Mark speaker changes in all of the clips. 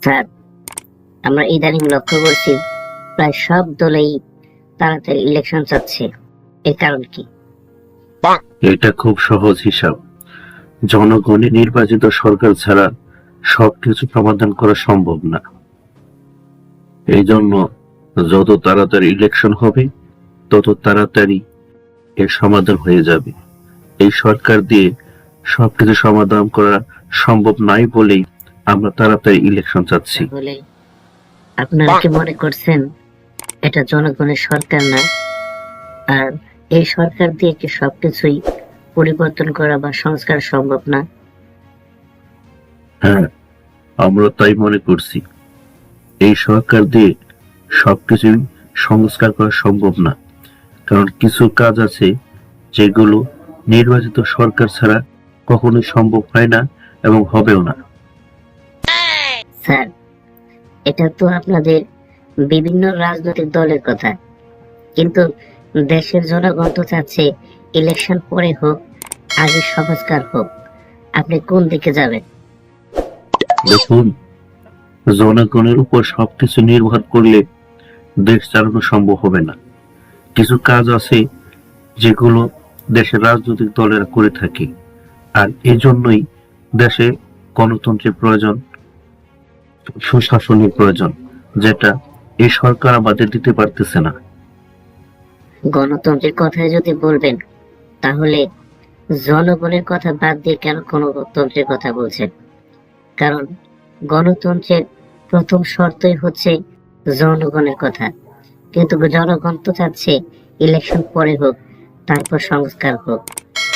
Speaker 1: Sir, আমরা ইদানিং লক্ষ্য করছি প্রায় সব দলেই তাড়াতাড়ি ইলেকশন চাচ্ছে। এর কারণ কি?
Speaker 2: এটা খুব সহজ হিসাব। জনগণের নির্বাচিত সরকার ছাড়া সবকিছু সমাধান করা সম্ভব না। এই জন্য যত তাড়াতাড়ি ইলেকশন হবে তত তাড়াতাড়ি এর সমাধান হয়ে যাবে। এই সরকার দিয়ে সবকিছু সমাধান করা সম্ভব নাই বলেই আমরা তাড়াতাড়ি ইলেকশন চাচ্ছি।
Speaker 1: বলে আপনারা কি মনে করছেন এটা জনগণের সরকার না, আর এই সরকার দিয়ে কি সবকিছুই পরিবর্তন করা বা সংস্কার সম্ভব না?
Speaker 2: হ্যাঁ, আমরা তাই মনে করছি। এই সরকার দিয়ে সবকিছু সংস্কার করা সম্ভব না, কারণ কিছু কাজ আছে যেগুলো নির্বাচিত সরকার ছাড়া কখনোই সম্ভব হয় না এবং হবেও না।
Speaker 1: স্যার, এটা তো আপনাদের বিভিন্ন রাজনৈতিক দলের কথা, কিন্তু দেশের জনগণ তো চাচ্ছে ইলেকশন পরে হোক, আগে সংস্কার হোক। আপনি কোন দিকে যাবেন?
Speaker 2: দেখুন, জনগণের উপর সবকিছু নির্ভর করলে দেশ চালানো সম্ভব হবে না। কিছু কাজ আছে যেগুলো দেশের রাজনৈতিক দলেরা করে থাকে, আর এই জন্যই দেশে গণতন্ত্রের প্রয়োজন, সুশাসনের প্রয়োজন, যেটা এই সরকার আমাদের দিতে পারতেছে না।
Speaker 1: গণতন্ত্রের কথাই যদি বলবেন, তাহলে জনগণের কথা বাদ দিয়ে কেন গণতন্ত্রের কথা বলছেন? কারণ গণতন্ত্রের প্রথম শর্তই হচ্ছে জনগণের কথা, কিন্তু জনগণ তো চাচ্ছে ইলেকশন পরে হোক, তারপর সংস্কার হোক।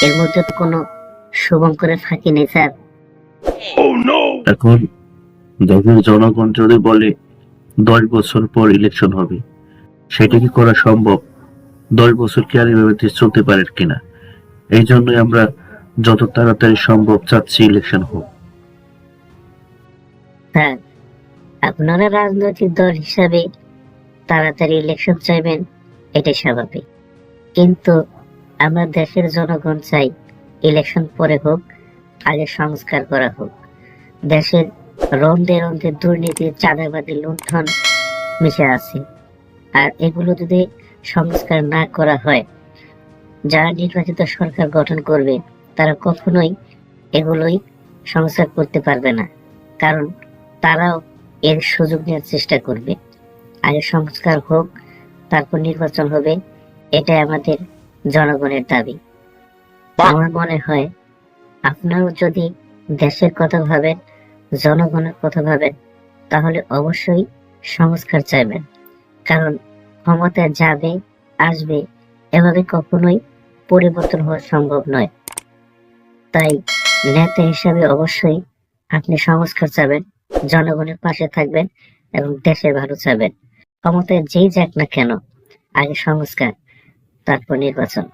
Speaker 1: এর মধ্যে তো কোনো শুভঙ্করের ফাঁকি নেই স্যার।
Speaker 2: এখন দেখুন, জনগণ যদি বলে 10 বছর পর ইলেকশন হবে, সেটা কি করা সম্ভব? 10 বছর কি আর এভাবে দেশ চলতে পারে কিনা? এই জন্যই আমরা যত তাড়াতাড়ি সম্ভব চাচ্ছি ইলেকশন হোক।
Speaker 1: হ্যাঁ, আপনারা রাজনৈতিক দল হিসাবে তাড়াতাড়ি ইলেকশন চাইবেন, এটাই স্বাভাবিক। কিন্তু আমরা দেশের জনগণ চাই ইলেকশন পরে হোক, আগে সংস্কার করা হোক। দেশের রন্ধে রন্ধে দুর্নীতি, চাঁদাবাজি, লুণ্ঠন মিশে আছে, আর এগুলো যদি সংস্কার না করা হয়, যারা নির্বাচিত সরকার গঠন করবে তারা কখনোই এগুলোই সংস্কার করতে পারবে না, কারণ তারাও এর সুযোগ নেওয়ার চেষ্টা করবে। আগে সংস্কার হোক, তারপর নির্বাচন হবে, এটাই আমাদের জনগণের দাবি। আমার মনে হয় আপনারাও যদি দেশের কথা ভাবেন, জনগণের কথা ভাবেন, তাহলে অবশ্যই সংস্কার চাইবেন। কারণ ক্ষমতায় যাবে আসবে, এভাবে কখনোই পরিবর্তন হওয়া সম্ভব নয়। তাই নেতা হিসাবে অবশ্যই আপনি সংস্কার চাবেন, জনগণের পাশে থাকবেন এবং দেশের ভালো চাবেন। ক্ষমতায় যেই যাক না কেন, আগে সংস্কার, তারপর নির্বাচন।